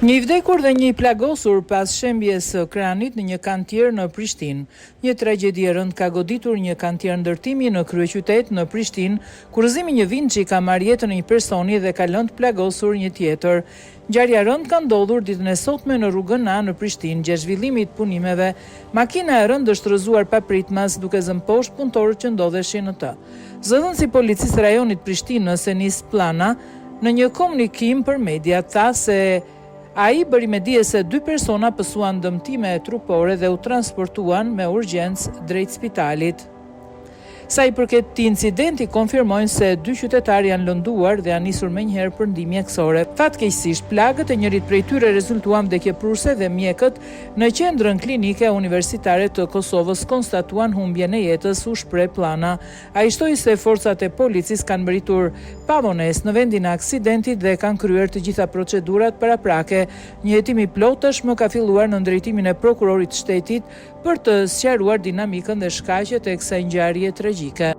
Një i vdekur dhe një i plagosur pas shembjes së kranit në një kantier në Prishtinë. Një tragjedi e rëndë ka goditur një kantier ndërtimi në kryeqytet në Prishtinë, kur rrëzimi një Vinçi ka marrë jetën e një personi dhe ka lënë të plagosur një tjetër. Ngjarja e rëndë ka ndodhur ditën e sotme në rrugën A në Prishtinë, gjatë zhvillimit të punimeve. Makina e rëndë është rrëzuar papritmas duke zënë poshtë punëtorët që ndodheshin në të. Zëdhënësi i policisë rajonit Prishtinës, Enis Plana, në një komunikim për media tha se ai bëri me dije se 2 persona pësuan dëmtime trupore dhe u transportuan me urgjencë drejt spitalit. Sa i përket këtij incidenti, konfirmojnë se 2 qytetarë janë lënduar dhe janë nisur menjëherë për ndihmë mjekësore. Fatkeqësisht, plagët e njërit prej tyre rezultuan vdekje prurse dhe mjekët në qendrën klinike universitare të Kosovës konstatuan humbjen e jetës, u shpreh Plana. Ai shtoi se forcat e policisë kanë mbërritur pavonesë në vendin e aksidentit dhe kanë kryer të gjitha procedurat paraprake. Një hetim i plotësh ka filluar në drejtimin e prokurorit të shtetit për të sqaruar dinamikën dhe shkaqet e kësaj ngjarje tragjike.